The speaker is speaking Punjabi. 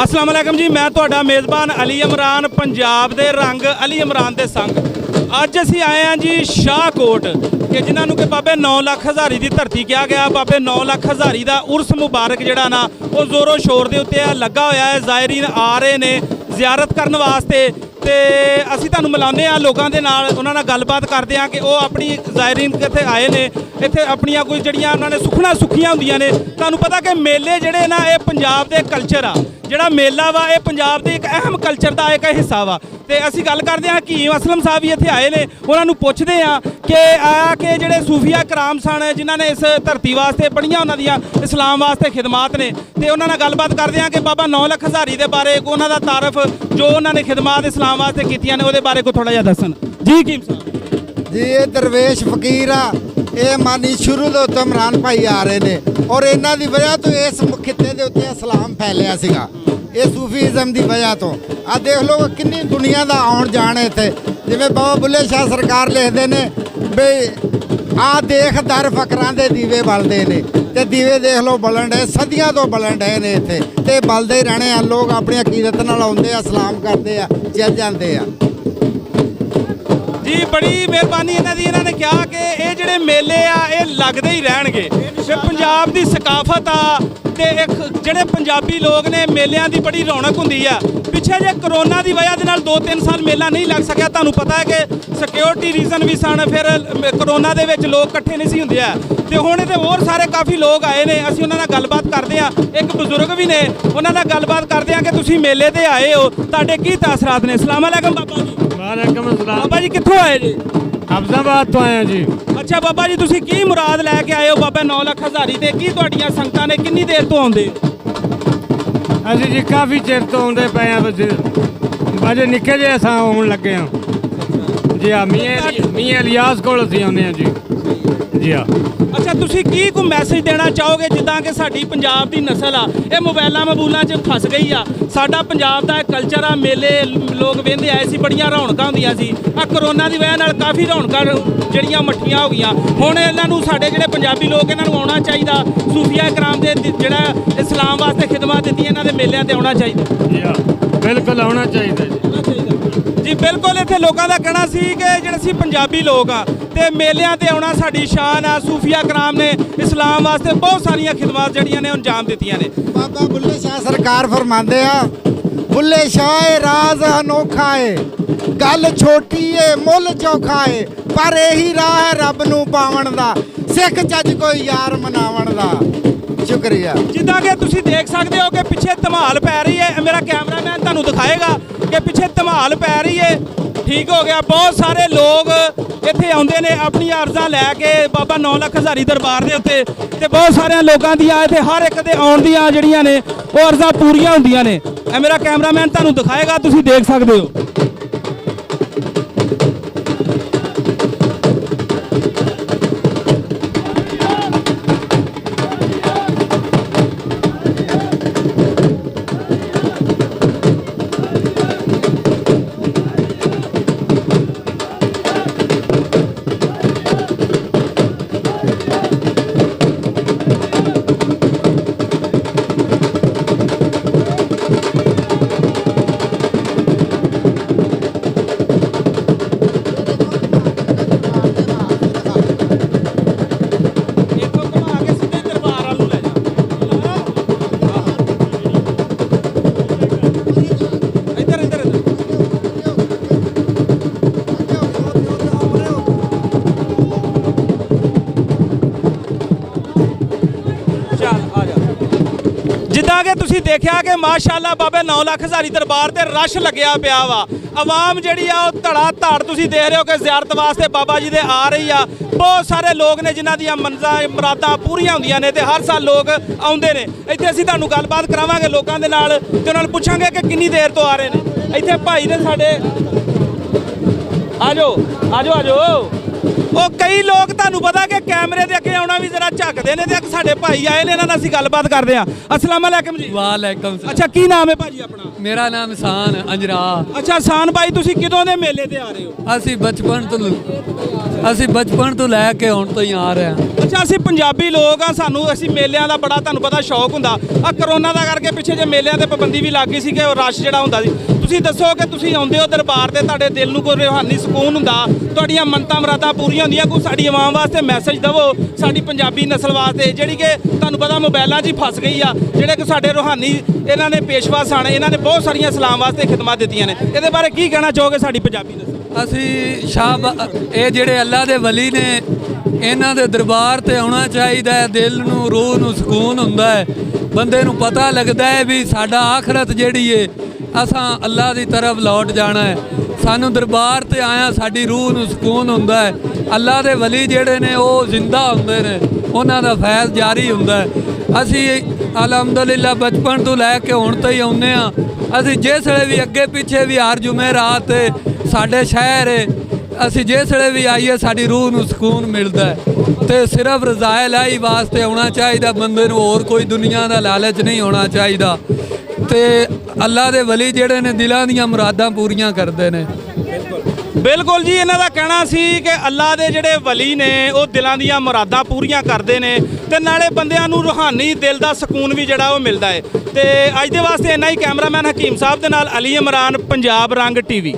अस्सलाम वालेकुम जी, मैं ਤੁਹਾਡਾ ਮੇਜ਼ਬਾਨ ਅਲੀ ਇਮਰਾਨ, ਪੰਜਾਬ ਦੇ ਰੰਗ ਅਲੀ ਇਮਰਾਨ ਦੇ ਸੰਗ। ਅੱਜ ਅਸੀਂ ਆਏ ਹਾਂ ਜੀ ਸ਼ਾਹਕੋਟ, ਕਿ ਜਿਨ੍ਹਾਂ ਨੂੰ ਕਿ ਬਾਬੇ 9 ਲੱਖ ਹਜ਼ਾਰੀ ਦੀ ਧਰਤੀ ਕਿਹਾ ਗਿਆ। ਬਾਬੇ 9 ਲੱਖ ਹਜ਼ਾਰੀ ਦਾ ਉਰਸ ਮੁਬਾਰਕ ਜਿਹੜਾ ਨਾ ਉਹ ਜ਼ੋਰੋ ਸ਼ੋਰ ਦੇ ਉੱਤੇ ਲੱਗਾ ਹੋਇਆ ਹੈ। ਜ਼ਾਇਰੀਨ ਆ ਰਹੇ ਨੇ ਜ਼ਿਆਰਤ ਕਰਨ ਵਾਸਤੇ, ਤੇ ਅਸੀਂ ਤੁਹਾਨੂੰ ਮਿਲਾਉਂਦੇ ਹਾਂ ਲੋਕਾਂ ਦੇ ਨਾਲ, ਉਹਨਾਂ ਨਾਲ ਗੱਲਬਾਤ ਕਰਦੇ ਹਾਂ ਕਿ ਉਹ ਆਪਣੀ ਜ਼ਾਇਰੀਨ ਕਿੱਥੇ ਆਏ ਨੇ, ਇੱਥੇ ਆਪਣੀਆਂ ਕੋਈ ਜਿਹੜੀਆਂ ਉਹਨਾਂ ਨੇ ਸੁਖਣਾ ਸੁੱਖੀਆਂ ਹੁੰਦੀਆਂ ਨੇ। ਤੁਹਾਨੂੰ ਪਤਾ ਕਿ ਮੇਲੇ ਜਿਹੜੇ ਨਾ ਇਹ ਪੰਜਾਬ ਦੇ ਕਲਚਰ ਆ, ਜਿਹੜਾ ਮੇਲਾ ਵਾ ਇਹ ਪੰਜਾਬ ਦੇ ਇੱਕ ਅਹਿਮ ਕਲਚਰ ਦਾ ਇੱਕ ਹਿੱਸਾ ਵਾ। ਤੇ ਅਸੀਂ ਗੱਲ ਕਰਦੇ ਹਾਂ ਹਕੀਮ ਅਸਲਮ ਸਾਹਿਬ ਵੀ ਇੱਥੇ ਆਏ ਨੇ, ਉਹਨਾਂ ਨੂੰ ਪੁੱਛਦੇ ਹਾਂ ਕਿ ਆ ਕਿ ਜਿਹੜੇ ਸੂਫੀਆ ਕਰਾਮ ਸਨ ਜਿਨ੍ਹਾਂ ਨੇ ਇਸ ਧਰਤੀ ਵਾਸਤੇ ਬੜੀਆਂ ਉਹਨਾਂ ਦੀਆਂ ਇਸਲਾਮ ਵਾਸਤੇ ਖਿਦਮਾਤ ਨੇ, ਤੇ ਉਹਨਾਂ ਨਾਲ ਗੱਲਬਾਤ ਕਰਦੇ ਹਾਂ ਕਿ ਬਾਬਾ 9 ਲੱਖ ਹਜ਼ਾਰੀ ਦੇ ਬਾਰੇ, ਉਹਨਾਂ ਦਾ ਤਾਰਫ ਜੋ ਉਹਨਾਂ ਨੇ ਖਿਦਮਾਤ ਇਸਲਾਮ ਵਾਸਤੇ ਕੀਤੀਆਂ ਨੇ ਉਹਦੇ ਬਾਰੇ ਕੋਈ ਥੋੜ੍ਹਾ ਜਿਹਾ ਦੱਸਣ ਜੀ। ਹਕੀਮ ਸਾਹਿਬ ਜੀ, ਇਹ ਦਰਵੇਸ਼ ਫਕੀਰ ਆ, ਇਹ ਮਾਨੀ ਸ਼ੁਰੂ ਤੋਂ ਉੱਤੇ ਇਮਰਾਨ ਭਾਈ ਆ ਰਹੇ ਨੇ, ਔਰ ਇਹਨਾਂ ਦੀ ਵਜ੍ਹਾ ਤੋਂ ਇਸ ਖਿੱਤੇ ਦੇ ਉੱਤੇ ਇਸਲਾਮ ਫੈਲਿਆ ਸੀਗਾ, ਇਹ ਸੂਫੀਜ਼ਮ ਦੀ ਵਜ੍ਹਾ ਤੋਂ। ਆ ਦੇਖ ਲਓ ਕਿੰਨੀ ਦੁਨੀਆ ਦਾ ਆਉਣ ਜਾਣ ਇੱਥੇ। ਜਿਵੇਂ ਬਾਬਾ ਬੁੱਲੇ ਸ਼ਾਹ ਸਰਕਾਰ ਲਿਖਦੇ ਨੇ ਬਈ ਆ ਦੇਖ ਦਰ ਫਕਰਾਂ ਦੇ ਦੀਵੇ ਬਲਦੇ ਨੇ, ਤੇ ਦੀਵੇ ਦੇਖ ਲਓ ਬਲਣ ਡਏ, ਸਦੀਆਂ ਤੋਂ ਬਲਣ ਡਏ ਨੇ ਇੱਥੇ, ਤੇ ਬਲਦੇ ਹੀ ਰਹਿਣੇ ਆ। ਲੋਕ ਆਪਣੀ ਅਕੀਦਤ ਨਾਲ ਆਉਂਦੇ ਆ, ਸਲਾਮ ਕਰਦੇ ਆ, ਚੱਲ ਜਾਂਦੇ ਆ ਜੀ। ਬੜੀ ਮਿਹਰਬਾਨੀ ਇਹਨਾਂ ਦੀ। ਇਹਨਾਂ ਨੇ ਕਿਹਾ ਕਿ ਇਹ ਜਿਹੜੇ ਮੇਲੇ ਆ ਇਹ ਲੱਗਦੇ ਹੀ ਰਹਿਣਗੇ, ਤੇ ਪੰਜਾਬ ਦੀ ਸਕਾਫਤ ਆ, ਤੇ ਇੱਕ ਜਿਹੜੇ ਪੰਜਾਬੀ ਲੋਕ ਨੇ ਮੇਲਿਆਂ ਦੀ ਬੜੀ ਰੌਣਕ ਹੁੰਦੀ ਆ। ਪਿੱਛੇ ਜੇ ਕਰੋਨਾ ਦੀ ਵਜ੍ਹਾ ਦੇ ਨਾਲ 2-3 ਸਾਲ ਮੇਲਾ ਨਹੀਂ ਲੱਗ ਸਕਿਆ, ਤੁਹਾਨੂੰ ਪਤਾ ਹੈ ਕਿ ਸਿਕਿਉਰਿਟੀ ਰੀਜ਼ਨ ਵੀ ਸਨ, ਫਿਰ ਕਰੋਨਾ ਦੇ ਵਿੱਚ ਲੋਕ ਇਕੱਠੇ ਨਹੀਂ ਸੀ ਹੁੰਦੇ ਆ, ਤੇ ਹੁਣ ਤੇ ਹੋਰ ਸਾਰੇ ਕਾਫੀ ਲੋਕ ਆਏ ਨੇ। ਅਸੀਂ ਉਹਨਾਂ ਨਾਲ ਗੱਲਬਾਤ ਕਰਦੇ ਹਾਂ, ਇੱਕ ਬਜ਼ੁਰਗ ਵੀ ਨੇ, ਉਹਨਾਂ ਨਾਲ ਗੱਲਬਾਤ ਕਰਦੇ ਹਾਂ ਕਿ ਤੁਸੀਂ ਮੇਲੇ ਤੇ ਆਏ ਹੋ, ਤੁਹਾਡੇ ਕੀ ਤਾਸਰਾਤ ਨੇ। ਅਸਲਾਮ ਵਾਲੇਕਮ ਬਾਬਾ ਜੀ। ਵਾਲੇਕਮ ਅਸਲਾਮ। ਬਾਬਾ ਜੀ ਕਿੱਥੋਂ ਆਏ ਜੀ? ਅਫਜ਼ਾਬਾਦ ਤੋਂ ਆਏ ਜੀ। ਅੱਛਾ ਬਾਬਾ ਜੀ, ਤੁਸੀਂ ਕੀ ਮੁਰਾਦ ਲੈ ਕੇ ਆਏ ਹੋ ਬਾਬਾ 9 ਲੱਖ ਹਜ਼ਾਰੀ ਤੇ? ਕੀ ਤੁਹਾਡੀਆਂ ਸੰਗਤਾਂ ਨੇ ਕਿੰਨੀ ਦੇਰ ਤੋਂ ਆਉਂਦੇ? ਅਸੀਂ ਜੀ ਕਾਫੀ ਚਿਰ ਤੋਂ ਆਉਂਦੇ ਪਏ ਆ, ਵਜੇ ਨਿੱਕੇ ਜਿਹੇ ਅਸਾਂ ਆਉਣ ਲੱਗੇ ਹਾਂ ਜੀ। ਆ ਮੀਆਂ ਇਲਿਆਸ ਕੋਲ ਅਸੀਂ ਆਉਂਦੇ ਹਾਂ ਜੀ। ਜੀ ਹਾਂ। ਅੱਛਾ, ਤੁਸੀਂ ਕੀ ਕੋਈ ਮੈਸੇਜ ਦੇਣਾ ਚਾਹੋਗੇ, ਜਿੱਦਾਂ ਕਿ ਸਾਡੀ ਪੰਜਾਬ ਦੀ ਨਸਲ ਆ ਇਹ ਮੋਬਾਈਲਾਂ ਮਬੂਲਾਂ 'ਚ ਫਸ ਗਈ ਆ? ਸਾਡਾ ਪੰਜਾਬ ਦਾ ਕਲਚਰ ਆ, ਮੇਲੇ ਲੋਕ ਵਹਿੰਦੇ ਆਏ ਸੀ, ਬੜੀਆਂ ਰੌਣਕਾਂ ਹੁੰਦੀਆਂ ਸੀ। ਆ ਕਰੋਨਾ ਦੀ ਵਜ੍ਹਾ ਨਾਲ ਕਾਫੀ ਰੌਣਕਾਂ ਜਿਹੜੀਆਂ ਮੱਠੀਆਂ ਹੋ ਗਈਆਂ। ਹੁਣ ਇਹਨਾਂ ਨੂੰ ਸਾਡੇ ਜਿਹੜੇ ਪੰਜਾਬੀ ਲੋਕ, ਇਹਨਾਂ ਨੂੰ ਆਉਣਾ ਚਾਹੀਦਾ। ਸੂਫੀਆ ਕਰਾਮ ਦੇ ਜਿਹੜਾ ਇਸਲਾਮ ਵਾਸਤੇ ਖਿਦਮਤ ਦਿੱਤੀ, ਇਹਨਾਂ ਦੇ ਮੇਲਿਆਂ ਤੇ ਆਉਣਾ ਚਾਹੀਦਾ। ਜੀ ਹਾਂ, ਬਿਲਕੁਲ ਆਉਣਾ ਚਾਹੀਦਾ ਜੀ। ਬਿਲਕੁਲ, ਇੱਥੇ ਲੋਕਾਂ ਦਾ ਕਹਿਣਾ ਸੀ ਕਿ ਜਿਹੜੇ ਅਸੀਂ ਪੰਜਾਬੀ ਲੋਕ ਆ ਤੇ ਮੇਲਿਆਂ ਤੇ ਆਉਣਾ ਸਾਡੀ ਸ਼ਾਨ ਆ। ਸੂਫੀਆ ਕਰਾਮ ਨੇ ਇਸਲਾਮ ਵਾਸਤੇ ਬਹੁਤ ਸਾਰੀਆਂ ਖਿਦਮਤ ਜਿਹੜੀਆਂ ਨੇ ਅੰਜਾਮ ਦਿੱਤੀਆਂ ਨੇ। ਬਾਬਾ ਬੁੱਲੇ ਸ਼ਾਹ ਸਰਕਾਰ ਫਰਮਾਉਂਦੇ ਆ, ਬੁੱਲੇ ਸ਼ਾਹ ਰਾਜ਼ ਅਨੋਖਾ ਏ, ਗੱਲ ਛੋਟੀ ਏ ਮੁੱਲ ਚੌਖਾ ਏ, ਪਰ ਇਹੀ ਰਾਹ ਹੈ ਰੱਬ ਨੂੰ ਪਾਵਣ ਦਾ, ਸਿੱਖ ਚੱਜ ਕੋਈ ਯਾਰ ਮਨਾਵਣ ਦਾ। ਸ਼ੁਕਰੀਆ। ਜਿੱਦਾਂ ਕਿ ਤੁਸੀਂ ਦੇਖ ਸਕਦੇ ਹੋ ਕਿ ਪਿੱਛੇ ਧਮਾਲ ਪੈ ਰਹੀ ਹੈ, ਮੇਰਾ ਕੈਮਰਾਮੈਨ ਤੁਹਾਨੂੰ ਦਿਖਾਏਗਾ ਕਿ ਪਿੱਛੇ ਧਮਾਲ ਪੈ ਰਹੀ ਹੈ। ਠੀਕ ਹੋ ਗਿਆ। ਬਹੁਤ ਸਾਰੇ ਲੋਕ ਇੱਥੇ ਆਉਂਦੇ ਨੇ ਆਪਣੀਆਂ ਅਰਜ਼ਾਂ ਲੈ ਕੇ ਬਾਬਾ 9 ਲੱਖ ਹਜ਼ਾਰੀ ਦਰਬਾਰ ਦੇ ਉੱਤੇ, ਤੇ ਬਹੁਤ ਸਾਰਿਆਂ ਲੋਕਾਂ ਦੀਆਂ ਇੱਥੇ ਹਰ ਇੱਕ ਦੇ ਆਉਣ ਦੀਆਂ ਜਿਹੜੀਆਂ ਨੇ ਉਹ ਅਰਜ਼ਾਂ ਪੂਰੀਆਂ ਹੁੰਦੀਆਂ ਨੇ। ਇਹ ਮੇਰਾ ਕੈਮਰਾਮੈਨ ਤੁਹਾਨੂੰ ਦਿਖਾਏਗਾ, ਤੁਸੀਂ ਦੇਖ ਸਕਦੇ ਹੋ। ਕਰਾਵਾਂਗੇ। ਤੁਸੀਂ ਦੇਖਿਆ ਕਿ ਮਾਸ਼ਾਅੱਲਾ ਬਾਬੇ 9 ਲੱਖ ਹਜ਼ਾਰੀ ਦਰਬਾਰ ਤੇ ਰਸ਼ ਲੱਗਿਆ ਪਿਆ ਵਾ। ਆਵਾਮ ਜਿਹੜੀ ਆ ਉਹ ਧੜਾ ਧੜ ਤੁਸੀਂ ਦੇਖ ਰਹੇ ਹੋ ਕਿ ਜ਼ਿਆਰਤ ਵਾਸਤੇ ਬਾਬਾ ਜੀ ਦੇ ਆ ਰਹੀ ਆ। ਬਹੁਤ ਸਾਰੇ ਲੋਕ ਨੇ ਜਿਨ੍ਹਾਂ ਦੀਆਂ ਮੁਰਾਦਾਂ ਪੂਰੀਆਂ ਹੁੰਦੀਆਂ ਨੇ ਤੇ ਹਰ ਸਾਲ ਲੋਕ ਆਉਂਦੇ ਨੇ ਇੱਥੇ। ਅਸੀਂ ਤੁਹਾਨੂੰ ਗੱਲਬਾਤ ਕਰਾਵਾਂਗੇ ਲੋਕਾਂ ਦੇ ਨਾਲ ਤੇ ਉਹਨਾਂ ਨੂੰ ਪੁੱਛਾਂਗੇ ਕਿ ਕਿੰਨੀ ਦੇਰ ਤੋਂ ਆ ਰਹੇ ਨੇ। ਇੱਥੇ ਭਾਈ ਨੇ ਸਾਡੇ, ਆਜੋ ਆਜੋ ਆਜੋ। ਉਹ ਕਈ ਲੋਕ ਤੁਹਾਨੂੰ ਪਤਾ ਕਿ ਕੈਮਰੇ ਦੇ ਅੱਗੇ ਆਉਣਾ ਵੀ ਜ਼ਰਾ ਝੱਕਦੇ ਨੇ ਤੇ ਇੱਕ ਸਾਡੇ ਭਾਈ ਆਏ ਨੇ, ਇਹਨਾਂ ਨਾਲ ਅਸੀਂ ਗੱਲਬਾਤ ਕਰਦੇ ਹਾਂ। ਅਸਲਾਮ ਵਾਲੇਕਮ ਜੀ। ਵਾਲੇਕਮ ਸਲਾਮ। ਅੱਛਾ, ਕੀ ਨਾਮ ਹੈ ਭਾਜੀ ਆਪਣਾ? ਮੇਰਾ ਨਾਮ ਸਾਨ ਅੰਜਰਾ। ਅੱਛਾ ਸਾਨ ਭਾਈ, ਤੁਸੀਂ ਕਿਦੋਂ ਦੇ ਮੇਲੇ ਤੇ ਆ ਰਹੇ ਹੋ? ਅਸੀਂ ਬਚਪਨ ਤੋਂ ਲੈ ਕੇ ਹੁਣ ਤੋਂ ਹੀ ਆ ਰਹੇ ਹਾਂ। ਅੱਛਾ, ਅਸੀਂ ਪੰਜਾਬੀ ਲੋਕ ਆ, ਸਾਨੂੰ ਅਸੀਂ ਮੇਲਿਆਂ ਦਾ ਬੜਾ ਤੁਹਾਨੂੰ ਪਤਾ ਸ਼ੌਕ ਹੁੰਦਾ। ਆ ਕਰੋਨਾ ਦਾ ਕਰਕੇ ਪਿੱਛੇ ਜੇ ਮੇਲਿਆਂ ਤੇ ਪਾਬੰਦੀ ਵੀ ਲੱਗ ਗਈ ਸੀ ਕਿ ਉਹ ਰਸ਼ ਜਿਹੜਾ ਹੁੰਦਾ ਸੀ। ਤੁਸੀਂ ਦੱਸੋ ਕਿ ਤੁਸੀਂ ਆਉਂਦੇ ਹੋ ਦਰਬਾਰ ਤੇ, ਤੁਹਾਡੇ ਦਿਲ ਨੂੰ ਕੋਈ ਰੂਹਾਨੀ ਸਕੂਨ ਹੁੰਦਾ, ਤੁਹਾਡੀਆਂ ਮੰਨਤਾਂ ਮੁਰਾਦਾਂ ਪੂਰੀਆਂ ਹੁੰਦੀਆਂ। ਕੋਈ ਸਾਡੀ ਆਵਾਮ ਵਾਸਤੇ ਮੈਸੇਜ ਦਵੋ, ਸਾਡੀ ਪੰਜਾਬੀ ਨਸਲ ਵਾਸਤੇ ਜਿਹੜੀ ਕਿ ਤੁਹਾਨੂੰ ਪਤਾ ਮੋਬਾਈਲਾਂ 'ਚ ਹੀ ਫਸ ਗਈ ਆ। ਜਿਹੜੇ ਕਿ ਸਾਡੇ ਰੂਹਾਨੀ ਇਹਨਾਂ ਨੇ ਪੇਸ਼ਵਾ ਸਨ, ਇਹਨਾਂ ਨੇ ਬਹੁਤ ਸਾਰੀਆਂ ਇਸਲਾਮ ਵਾਸਤੇ ਖਿਦਮਤ ਦਿੱਤੀਆਂ ਨੇ। ਇਹਦੇ ਬਾਰੇ ਕੀ ਕਹਿਣਾ ਚਾਹੋਗੇ ਸਾਡੀ ਪੰਜਾਬੀ ਨਸਲ? ਅਸੀਂ ਇਹ ਜਿਹੜੇ ਅੱਲਾ ਦੇ ਵਲੀ ਨੇ, ਇਹਨਾਂ ਦੇ ਦਰਬਾਰ ਤੇ ਆਉਣਾ ਚਾਹੀਦਾ ਹੈ। ਦਿਲ ਨੂੰ, ਰੂਹ ਨੂੰ ਸਕੂਨ ਹੁੰਦਾ ਹੈ। ਬੰਦੇ ਨੂੰ ਪਤਾ ਲੱਗਦਾ ਹੈ ਵੀ ਸਾਡਾ ਆਖਰਤ ਜਿਹੜੀ ਏ ਅਸਾਂ ਅੱਲਾ ਦੀ ਤਰਫ ਲੌਟ ਜਾਣਾ ਹੈ। ਸਾਨੂੰ ਦਰਬਾਰ ਤੇ ਆਇਆ ਸਾਡੀ ਰੂਹ ਨੂੰ ਸਕੂਨ ਹੁੰਦਾ ਹੈ। ਅੱਲਾ ਦੇ ਵਲੀ ਜਿਹੜੇ ਨੇ ਉਹ ਜ਼ਿੰਦਾ ਹੁੰਦੇ ਨੇ, ਉਹਨਾਂ ਦਾ ਫੈਜ਼ ਜਾਰੀ ਹੁੰਦਾ ਹੈ। ਅਸੀਂ ਅਲਹਮਦੁਲਿਲਾ ਬਚਪਨ ਤੋਂ ਲੈ ਕੇ ਹੁਣ ਤਾਈਂ ਆਉਂਦੇ ਹਾਂ। ਅਸੀਂ ਜਿਸ ਵੇਲੇ ਵੀ ਅੱਗੇ ਪਿੱਛੇ ਵੀ ਹਰ ਜੁਮੇਰਾਤ ਤੇ ਸਾਡੇ ਸ਼ਹਿਰ ਹੈ, ਅਸੀਂ ਜਿਸ ਵੇਲੇ ਵੀ ਆਈਏ ਸਾਡੀ ਰੂਹ ਨੂੰ ਸਕੂਨ ਮਿਲਦਾ ਹੈ। ਤੇ ਸਿਰਫ ਰਜ਼ਾਏ ਲਾਈ ਵਾਸਤੇ ਆਉਣਾ ਚਾਹੀਦਾ ਬੰਦੇ ਨੂੰ, ਹੋਰ ਕੋਈ ਦੁਨੀਆ ਦਾ ਲਾਲਚ ਨਹੀਂ ਹੋਣਾ ਚਾਹੀਦਾ। ਤੇ ਅੱਲਾ ਦੇ ਵਲੀ ਜਿਹੜੇ ਨੇ ਦਿਲਾਂ ਦੀਆਂ ਮੁਰਾਦਾਂ ਪੂਰੀਆਂ ਕਰਦੇ ਨੇ। ਬਿਲਕੁਲ ਜੀ, ਇਹਨਾਂ ਦਾ ਕਹਿਣਾ ਸੀ ਕਿ ਅੱਲਾ ਦੇ ਜਿਹੜੇ ਵਲੀ ਨੇ ਉਹ ਦਿਲਾਂ ਦੀਆਂ ਮੁਰਾਦਾਂ ਪੂਰੀਆਂ ਕਰਦੇ ਨੇ ਤੇ ਨਾਲੇ ਬੰਦਿਆਂ ਨੂੰ ਰੂਹਾਨੀ ਦਿਲ ਦਾ ਸਕੂਨ ਵੀ ਜਿਹੜਾ ਉਹ ਮਿਲਦਾ ਹੈ। ਤੇ ਅੱਜ ਦੇ ਵਾਸਤੇ ਇੰਨਾ ਹੀ। ਕੈਮਰਾਮੈਨ ਹਕੀਮ ਸਾਹਿਬ ਦੇ ਨਾਲ ਅਲੀ ਇਮਰਾਨ, ਪੰਜਾਬ ਰੰਗ ਟੀਵੀ।